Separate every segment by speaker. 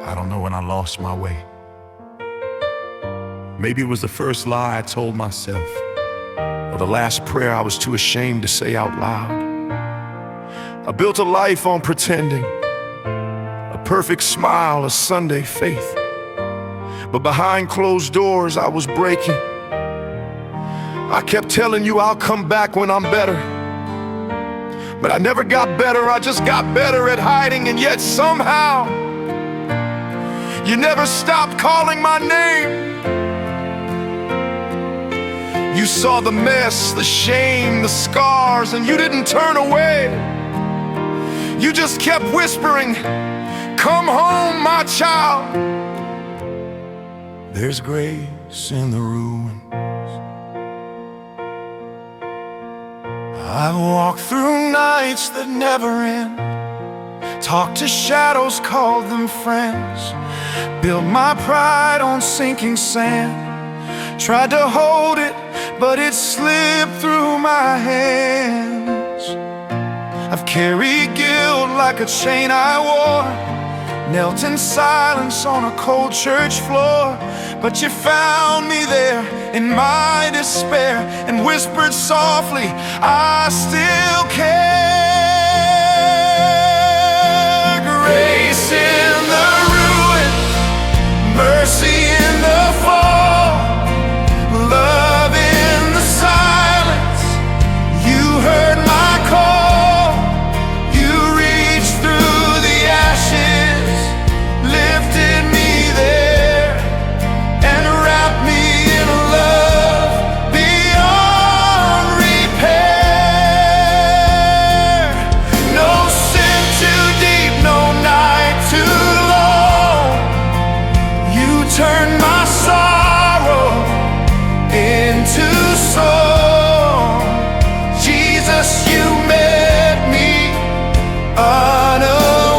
Speaker 1: I don't know when I lost my way. Maybe it was the first lie I told myself, or the last prayer I was too ashamed to say out loud. I built a life on pretending, a perfect smile, a Sunday faith. But behind closed doors I was breaking. I kept telling you I'll come back when I'm better, but I never got better, I just got better at hiding. And yet somehow you never stopped calling my name. You saw the mess, the shame, the scars, and you didn't turn away. You just kept whispering, "Come home, my child." There's grace in the ruins. I've walked through nights that never end, talked to shadows, called them friends, built my pride on sinking sand, tried to hold it, but it slipped through my hands. I've carried guilt like a chain I wore, knelt in silence on a cold church floor. But you found me there in my despair and whispered softly, "I still care." Grace in the ruin, mercy in the fall, love in the silence. You heard my call, you reached through the ashes, lifted me there, and wrapped me in a love beyond repair. No sin too deep, no night too long. You turned my sorrow into song. Jesus, you met me unaware.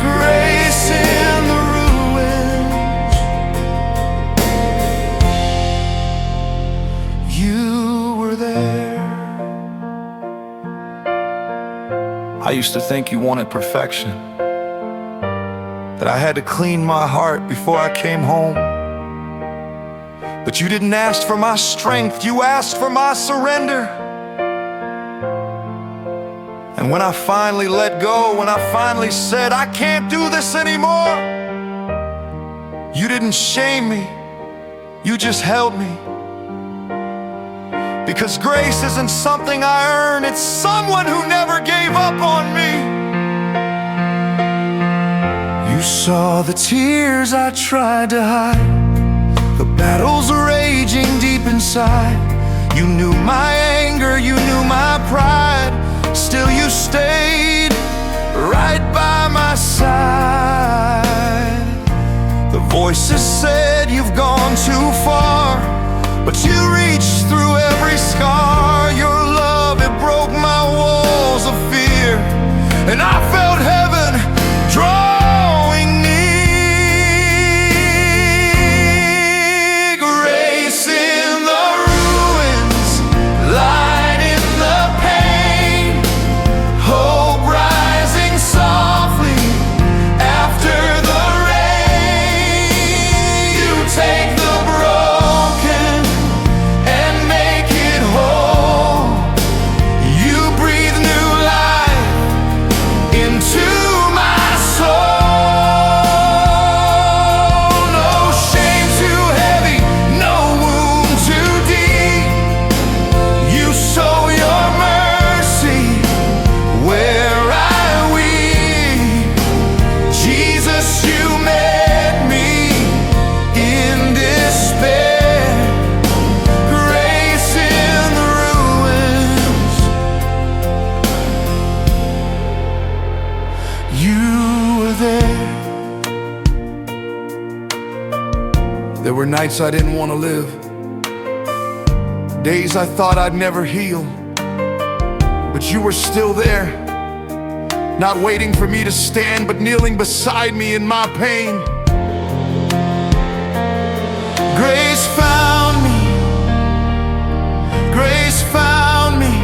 Speaker 1: Grace in the ruins. You were there. I used to think you wanted perfection, that I had to clean my heart before I came home. But you didn't ask for my strength, you asked for my surrender. And when I finally let go, when I finally said I can't do this anymore, you didn't shame me, you just held me. Because grace isn't something I earn, it's someone who never gave up on me. You saw the tears I tried to hide, the battles raging deep inside. You knew my anger, you knew my pride. Still you stayed right by my side. The voices said you've gone too far, but you reached through every scar. Your love, it broke my walls of fear, and I felt heaven drawing near. Grace in the ruins, light in the pain, hope rising softly after the rain. You take the broken and make it whole. You breathe new life into my soul. No shame too heavy, no wound too deep. You sow your mercy where I weep. Jesus, you met me in despair. Grace in the ruins. You were there. There were nights I didn't want to live, days I thought I'd never heal, but you were still there, not waiting for me to stand, but kneeling beside me in my pain. Grace found me, grace found me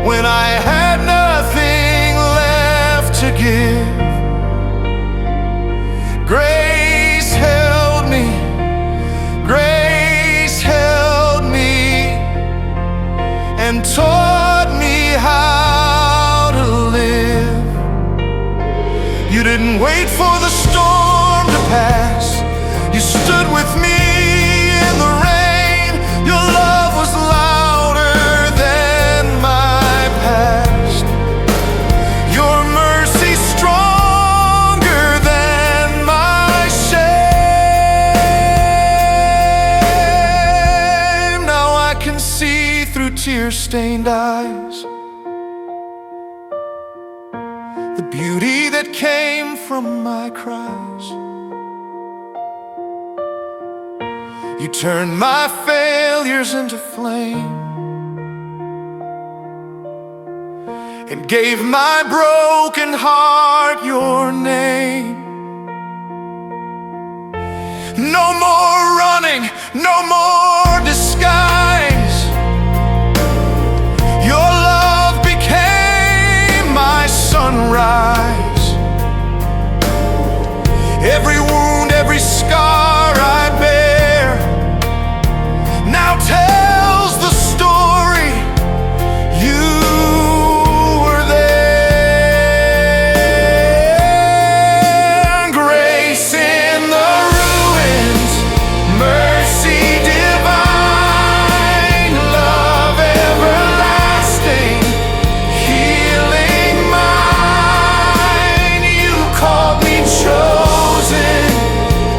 Speaker 1: when I had nothing left to give. didn't wait for the storm to pass. You stood with me in the rain. Your love was louder than my past. Your mercy stronger than my shame. Now I can see through tear-stained eyes the beauty that came from my cries. You turned my failures into flame and gave my broken heart your name. No more running, no more disguise. Your love became my sunrise. Every wound, every scar I bear now tells the story. You were there. Grace in the ruins, mercy divine, love everlasting, healing mine. You called me chosen,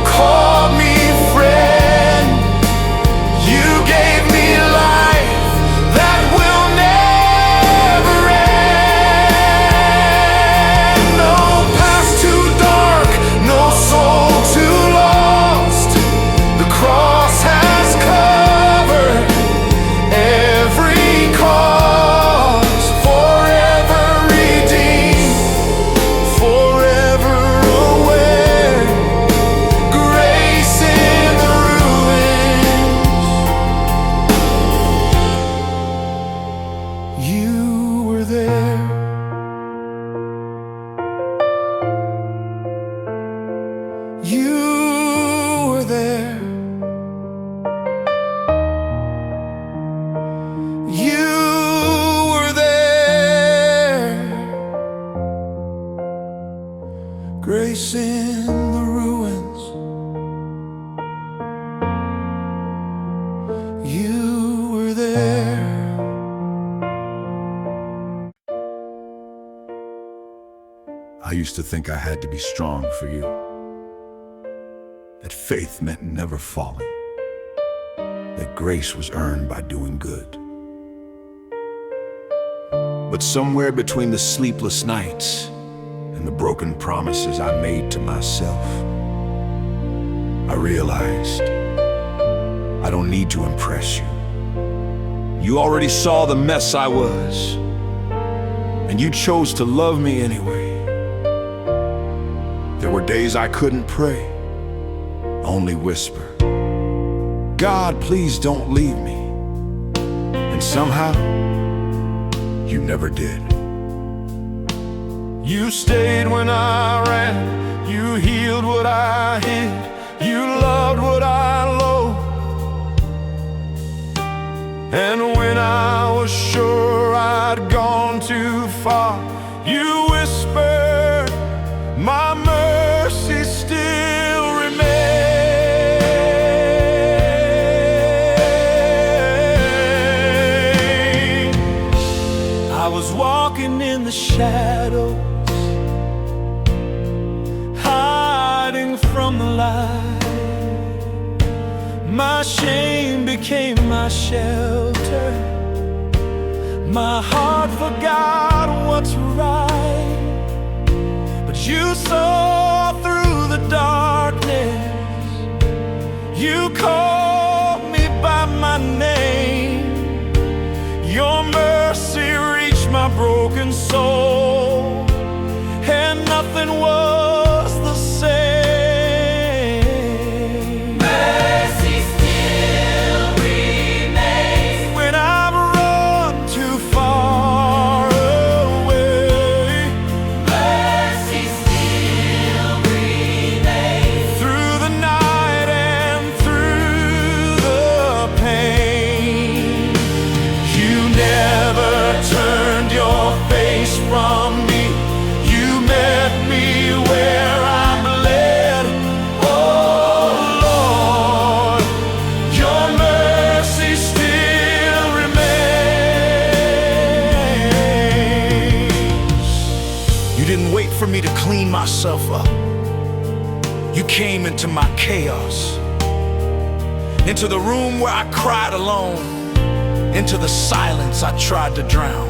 Speaker 1: called me friend. You gave me life that will never end. No past too dark, no soul too lost. The cross has covered every cause. Forever redeemed, forever aware. Grace in the ruins. You were there. You were there. You were there. Grace in the ruins. You were there. I used to think I had to be strong for you, that faith meant never falling, that grace was earned by doing good. But somewhere between the sleepless nights and the broken promises I made to myself, I realized I don't need to impress you. You already saw the mess I was, and you chose to love me anyway. There were days I couldn't pray, only whisper, God, please don't leave me. And somehow, you never did. You stayed when I ran, you healed what I hid, you loved what I loathed. And when I was sure I'd gone too far, you whispered, my mercy still remains. I was walking in the shadows, hiding from the light. My shame became my shelter. My heart forgot what's right. But you saw through the darkness. You called me by my name. Your mercy reached my broken soul, and nothing was the same.
Speaker 2: Mercy still remains
Speaker 1: When I've run too far away,
Speaker 2: mercy still remains
Speaker 1: through the night and through the pain. You never turned your face from for me to clean myself up. You came into my chaos, into the room where I cried alone, into the silence I tried to drown.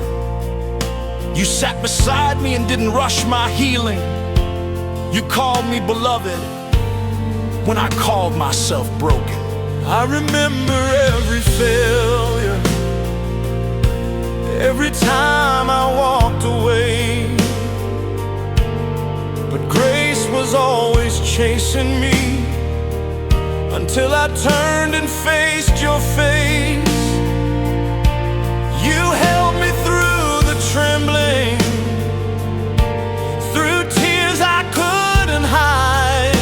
Speaker 1: You sat beside me and didn't rush my healing. You called me beloved when I called myself broken. I remember every failure, every time I walked away, but grace was always chasing me until I turned and faced your face. You held me through the trembling, through tears I couldn't hide.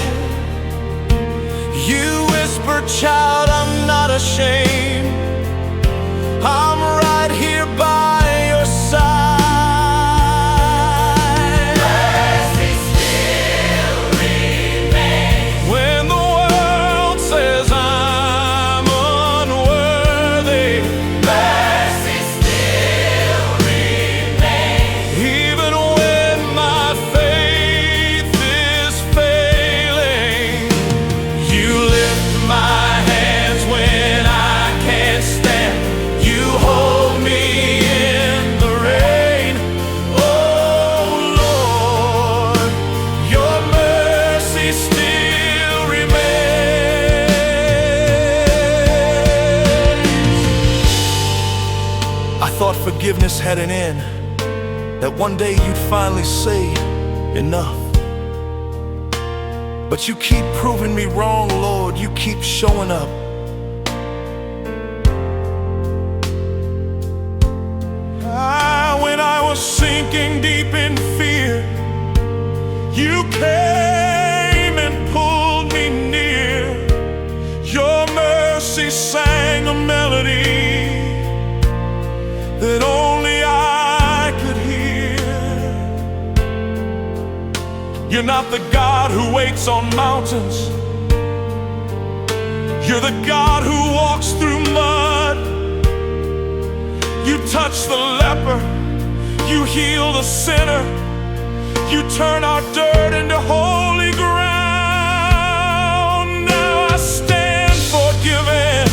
Speaker 1: You whispered, child, I'm not ashamed. I'm right here by your side.
Speaker 2: Mercy still remains.
Speaker 1: When the world says I'm unworthy,
Speaker 2: Mercy still remains.
Speaker 1: even when my faith is failing, you lift my hands when I can't stand. You hold me in the rain. Oh Lord, your mercy still remains. I thought forgiveness had an end, that one day you'd finally say enough. But you keep proving me wrong, Lord. You keep showing up. When I was sinking deep in fear, you came and pulled me near. Your mercy sang a melody that only I could hear. You're not the God who waits on mountains. You're the God who walks through mud. You touch the leper, you heal the sinner, you turn our dirt into holy ground. Now I stand forgiven,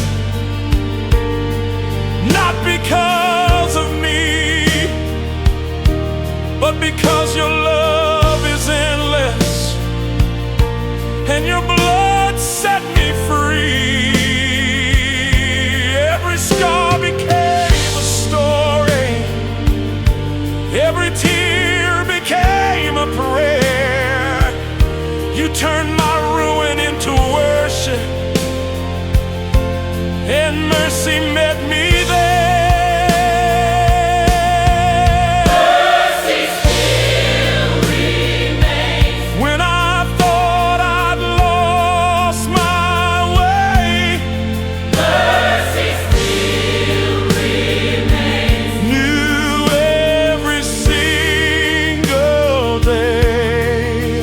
Speaker 1: not because of me, but because your love is endless and your blood set me free. Every scar became a story, every tear became a prayer. You turned my ruin into worship, and mercy met me there.
Speaker 2: Mercy still remains.
Speaker 1: When I thought I'd lost my way,
Speaker 2: Mercy still remains.
Speaker 1: new every single day.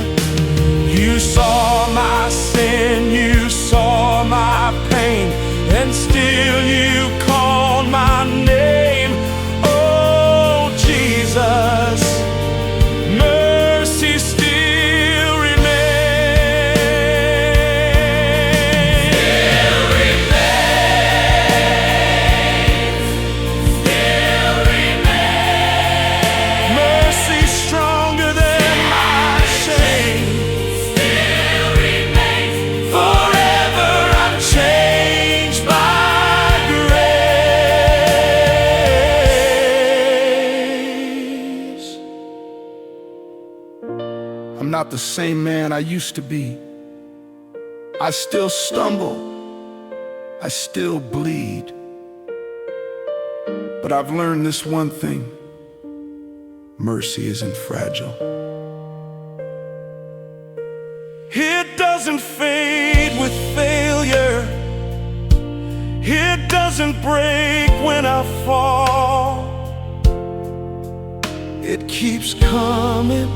Speaker 1: You saw my sin, you saw my pain, and still you called my name. Oh Jesus, mercy still remains.
Speaker 2: Still remains. Still remains.
Speaker 1: Mercy stronger than my shame.
Speaker 2: Still remains.
Speaker 1: Forever I'm changed by grace. I'm not the same man I used to be. I still stumble, I still bleed. But I've learned this one thing: mercy isn't fragile. It doesn't fade with failure. It doesn't break when I fall. It keeps coming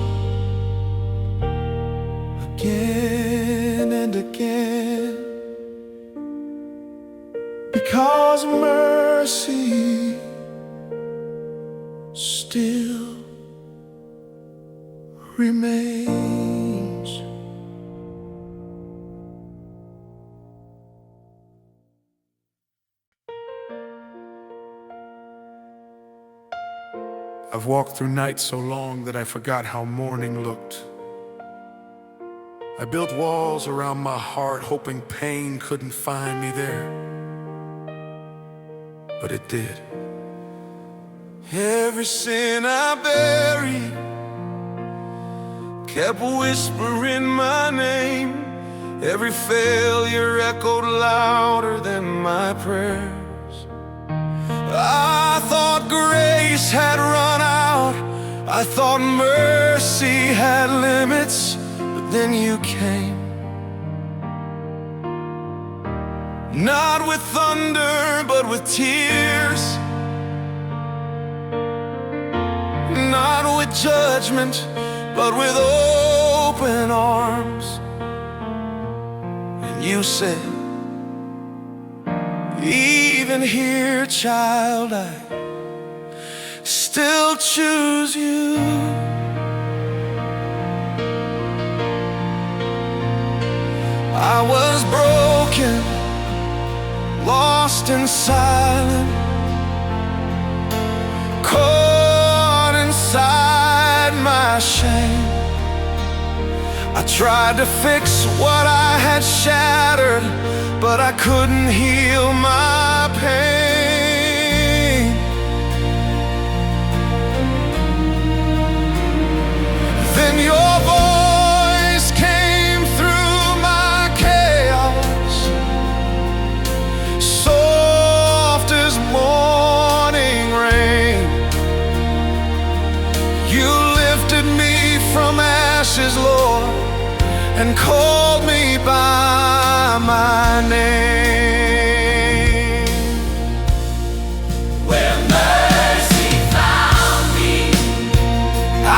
Speaker 1: again and again, because mercy still remains. I've walked through nights so long that I forgot how morning looked. I built walls around my heart, hoping pain couldn't find me there. But it did. Every sin I buried kept whispering my name. Every failure echoed louder than my prayers. I thought grace had run out, I thought mercy had limits, but then you came. Not with thunder, but with tears. Not with judgment, but with open arms. And you said, even here, child, I still choose you. I was broken, lost and silent, caught inside my shame. I tried to fix what I had shattered, but I couldn't heal my pain. Then your voice came through my chaos, soft as morning rain. You lifted me from ashes, Lord, and called me by my name.
Speaker 2: Where mercy found me,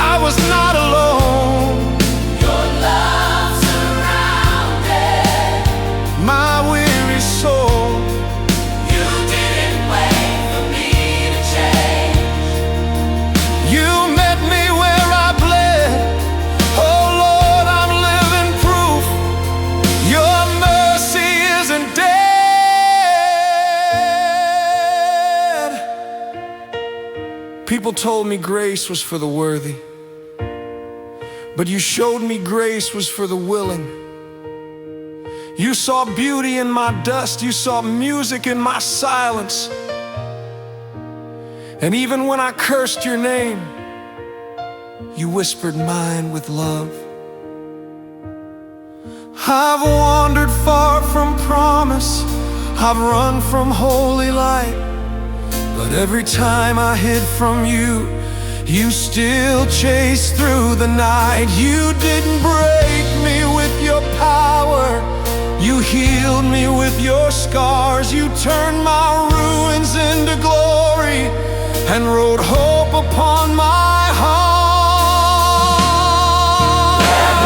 Speaker 1: I was not alone.
Speaker 2: your love surrounded
Speaker 1: My weary soul,
Speaker 2: you. Didn't wait for me to change.
Speaker 1: you met me where I bled. Oh Lord, I'm living proof your mercy isn't dead. People told me grace was for the worthy, but you showed me grace was for the willing. You saw beauty in my dust, you saw music in my silence. And even when I cursed your name, you whispered mine with love. I've wandered far from promise, I've run from holy light, but every time I hid from you, you still chased through the night. You didn't break me with your power, you healed me with your scars. You turned my ruins into glory and wrote hope upon my heart.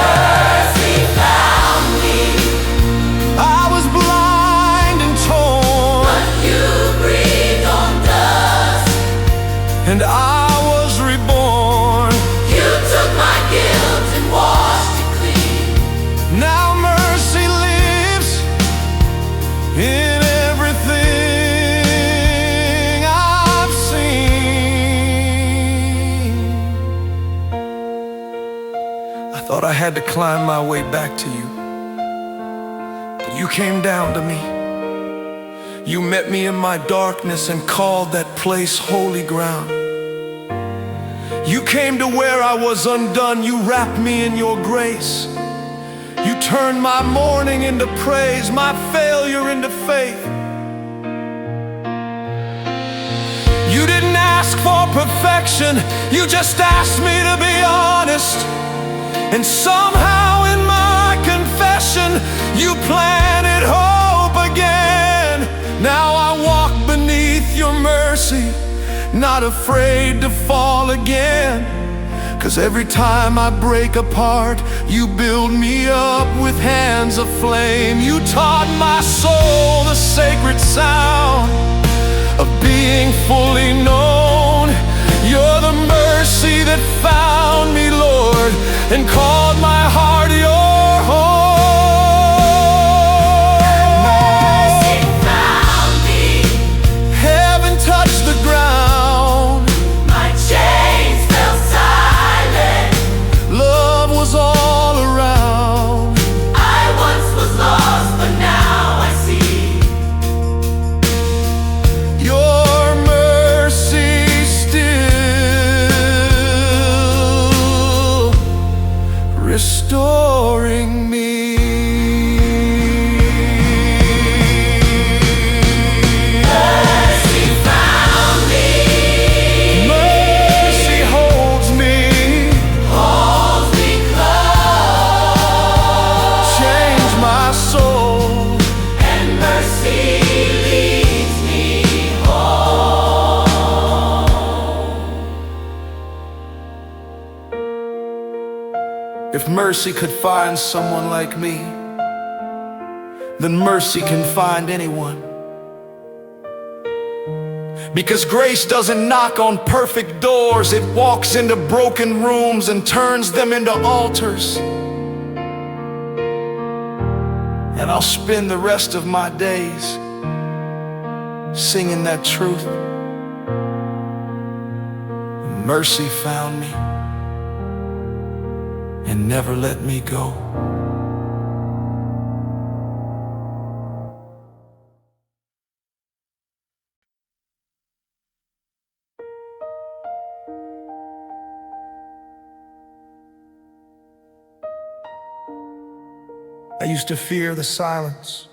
Speaker 2: Mercy found me,
Speaker 1: I was blind and torn,
Speaker 2: but you breathed on dust.
Speaker 1: and I was reborn.
Speaker 2: You took my guilt and washed it clean.
Speaker 1: Now mercy lives in everything I've seen. I thought I had to climb my way back to you, but you came down to me. You met me in my darkness and called that place holy ground. You came to where I was undone. You wrapped me in your grace. You turned my mourning into praise, my failure into faith. You didn't ask for perfection, you just asked me to be honest. And somehow in my confession, you planted hope again. Now I walk beneath your mercy, not afraid to fall again. 'Cause every time I break apart, you build me up with hands of flame. You taught my soul the sacred sound of being fully known. You're the mercy that found me, Lord, If mercy could find someone like me, then mercy can find anyone. Because grace doesn't knock on perfect doors, it walks into broken rooms and turns them into altars. And I'll spend the rest of my days singing that truth. Mercy found me and never let me go. I used to fear the silence,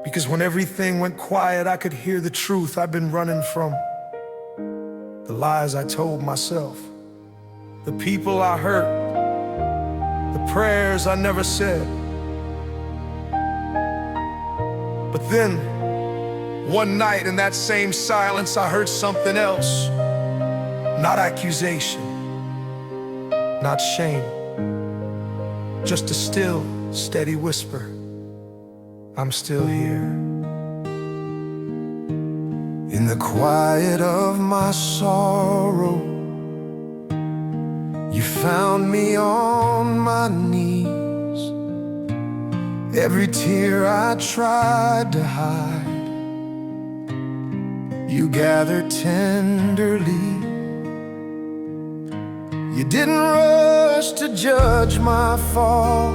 Speaker 1: because when everything went quiet, I could hear the truth I've been running from. The lies I told myself, the people I hurt, the prayers I never said. But then, one night in that same silence, I heard something else. Not accusation, not shame, just a still, steady whisper. I'm still here. In the quiet of my sorrow, you found me on my knees. Every tear I tried to hide, you gathered tenderly. You didn't rush to judge my fall.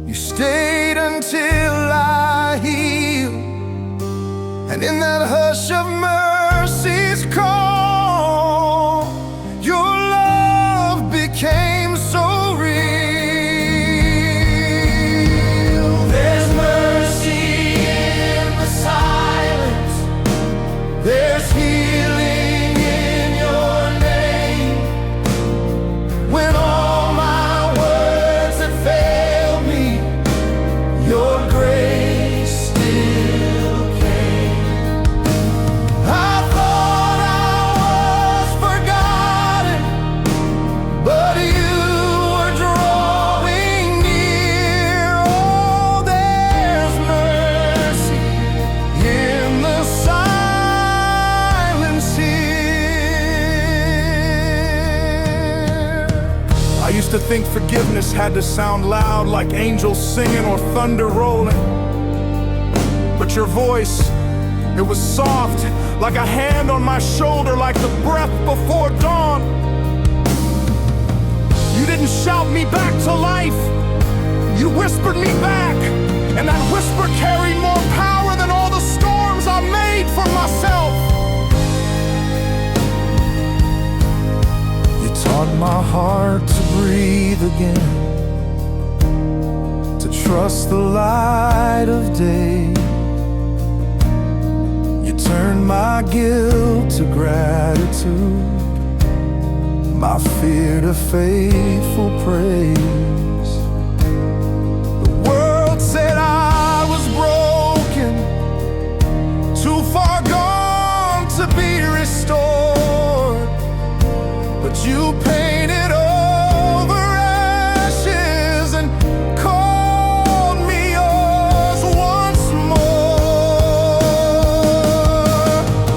Speaker 1: You stayed until I healed. And in that hush of mercy's call, your love became so real. There's mercy in the silence. There's healing in your name. When all my words had failed me, your grace still came. I thought I was forgotten, but you were drawing near. Oh, there's mercy in the silence here. I used to think forgiveness had to sound loud, like angels singing or thunder rolling. But your voice, it was soft, like a hand on my shoulder, like the breath before dawn. You didn't shout me back to life, you whispered me back. And that whisper carried more power than all the storms I made for myself. You taught my heart to breathe again, to trust the light of day. You turned my guilt to gratitude, my fear to faithful praise. The world said I was broken, too far gone to be restored. But you painted over ashes and called me yours once more.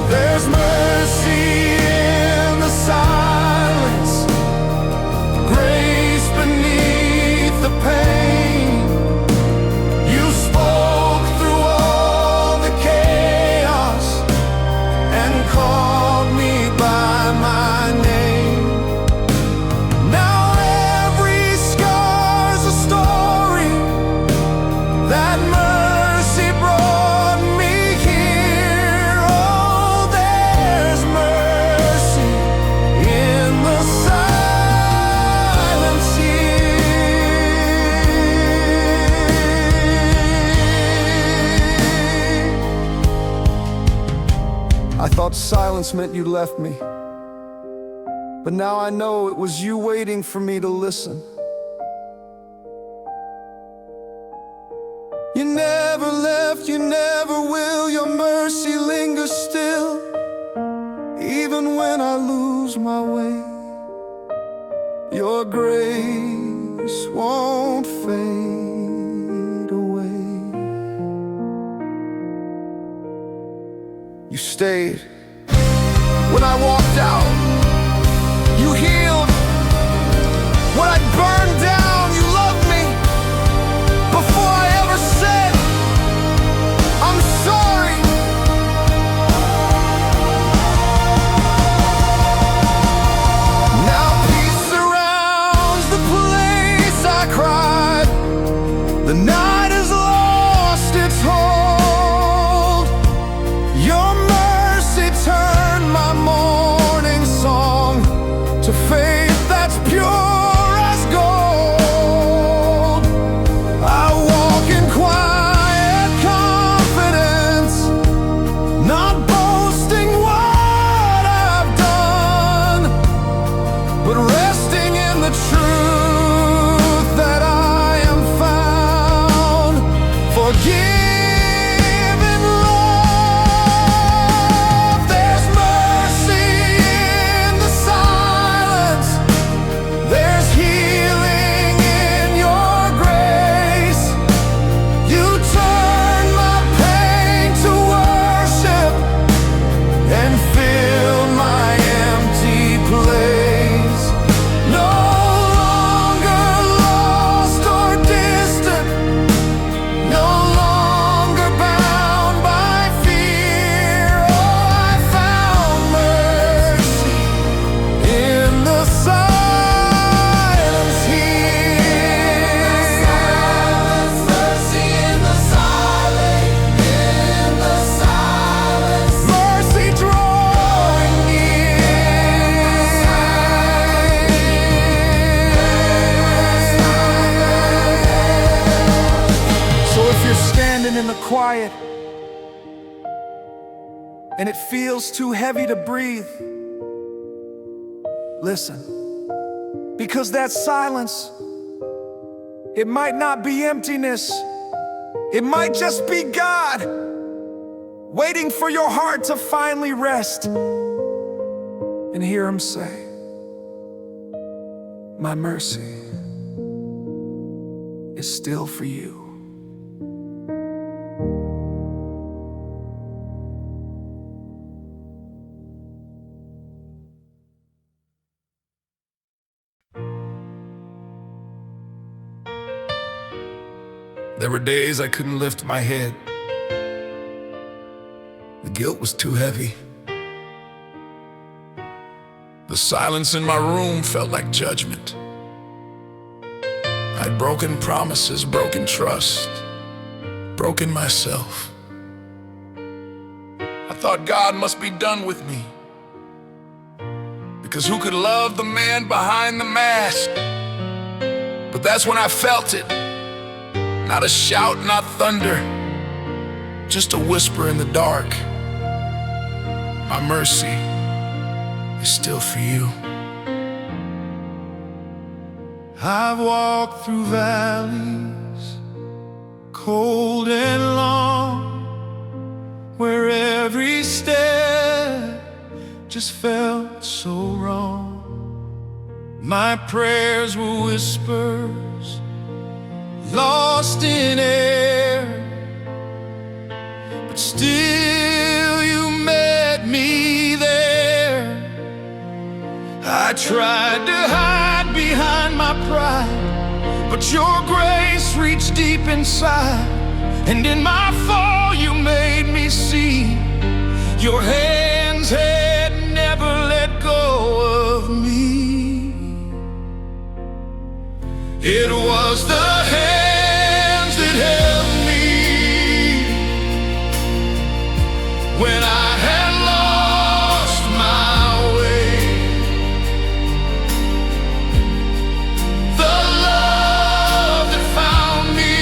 Speaker 1: There's mercy in the silence, grace beneath the pain. You spoke through all the chaos and called me by my name. Now every scar's a story. That mercy brought me here. Oh, there's mercy in the silence here. I thought silence meant you left me, but now I know it was you waiting for me to listen. You never left, you never will. Your mercy lingers still, even when I lose my way. Your grace won't fade away. You stayed when I walked out. You healed what I'd burned down. You loved me before I ever said I'm sorry. Now peace surrounds the place I cried. The night has lost its hold. Your mercy turned my morning song to faith that's pure as gold. I walk in quiet confidence, not boasting what I've done, but resting in the truth that I am found, forgiven love. There's mercy in the silence. There's healing in your grace. You turn my pain to worship and fill my empty place. No longer lost or distant, no longer bound by fear. Oh, I found mercy in the silence here. Mercy in the silence, in the silence. Mercy drawing near. So if you're standing in the quiet and it feels too heavy to breathe, listen, because that silence, it might not be emptiness, it might just be God waiting for your heart to finally rest and hear Him say, my mercy is still for you. There were days I couldn't lift my head. The guilt was too heavy. The silence in my room felt like judgment. I'd broken promises, broken trust, broken myself. I thought God must be done with me, because who could love the man behind the mask? But that's when I felt it. Not a shout, not thunder, just a whisper in the dark. My mercy is still for you. I've walked through valleys, cold and long, where every step just felt so wrong. My prayers were whispers, lost in air, but still you met me there. I tried to hide behind my pride, but your grace reached deep inside, and in my fall you made me see your hands had never let go of me. It was the hands that held me when I had lost my way. The love that found me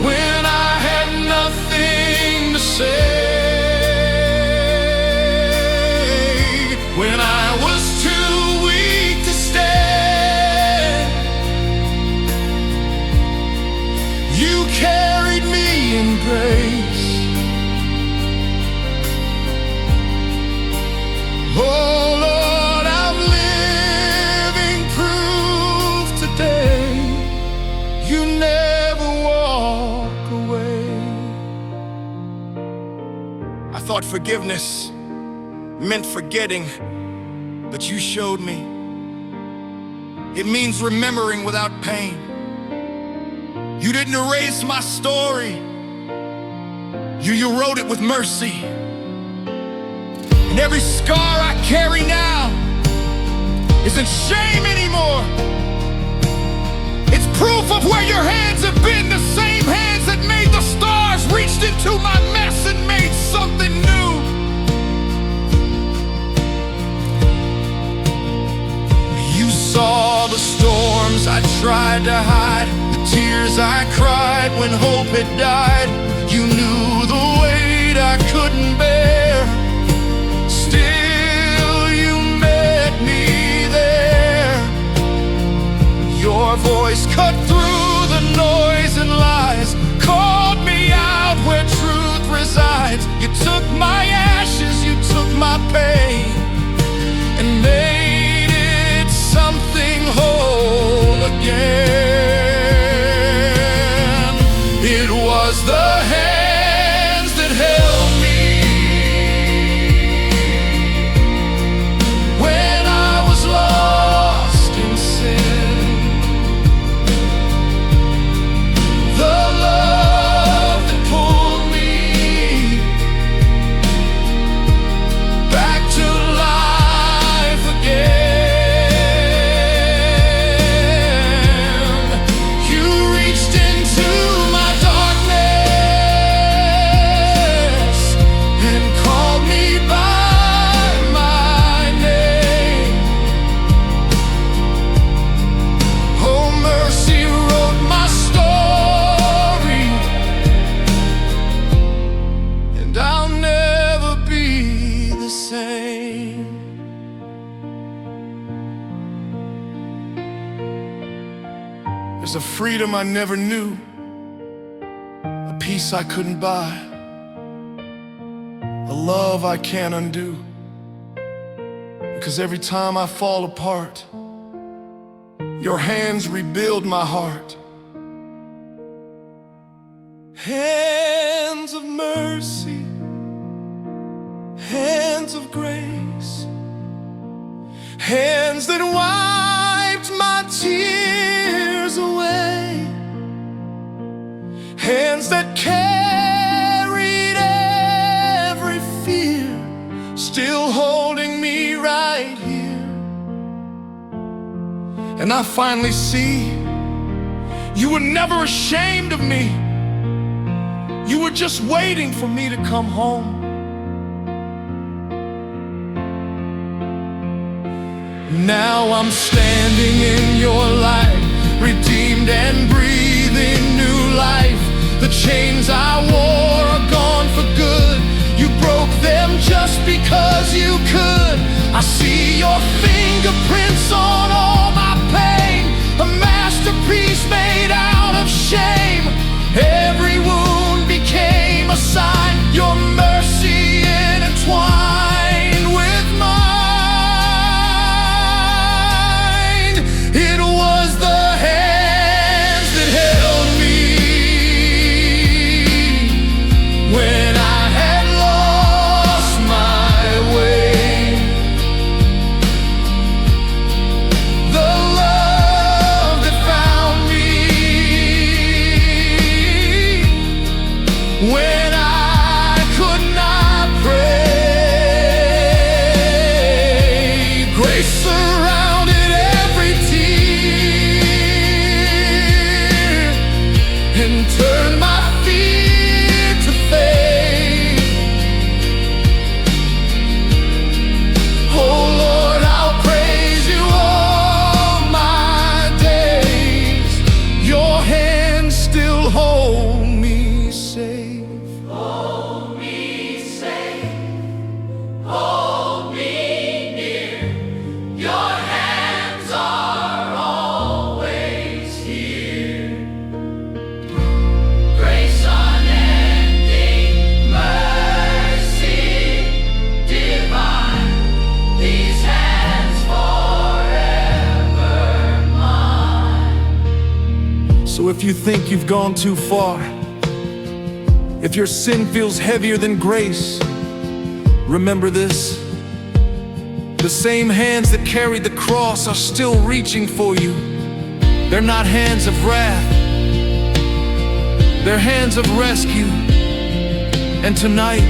Speaker 1: when I had nothing to say. When I was too weak to stand, thought forgiveness meant forgetting, but you showed me it means remembering without pain. You didn't erase my story, you wrote it with mercy. And every scar I carry now isn't shame anymore. It's proof of where your hands have been, the same hands that made the stars, reached into my mess and made something new. You saw the storms I tried to hide, the tears I cried when hope had died. You knew the weight I couldn't bear. Still you met me there. Your voice cut through the noise and lies, called me out where truth resides. You took my ashes, you took my pain, and made it something whole again. It was the hands that held me when I was lost in sin. The love that pulled me back to life again. You reached into my darkness and called me by my name. Oh, mercy wrote my story, and I'll never be the same. There's a freedom I never knew, a peace I couldn't buy, a love I can't undo. Because every time I fall apart, your hands rebuild my heart. Hands of mercy, hands of grace, hands that wiped my tears away, hands that carried every fear, still holding me right here. And I finally see you were never ashamed of me. You were just waiting for me to come home. Now I'm standing in your light, redeemed and breathing new life. The chains I wore are gone for good. You broke them just because you could. I see your fingerprints on all my pain, a masterpiece made out of shame. Every wound became a sign, your mercy intertwined with mine. It was the hands that held me when I had lost my way. The love that found me when I could not pray. Grace surrounded every tear and turned my fear to faith. Oh Lord, I'll praise you all my days. Your hands still hold me safe.
Speaker 2: Hold me safe, hold me near. Your hands are always here. Grace unending, mercy divine. These hands forever mine.
Speaker 1: So if you think you've gone too far, if your sin feels heavier than grace, Remember this: the same hands that carried the cross are still reaching for you. They're not hands of wrath, they're hands of rescue. And tonight,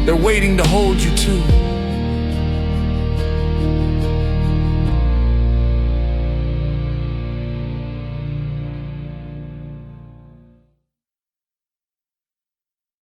Speaker 1: they're waiting to hold you too.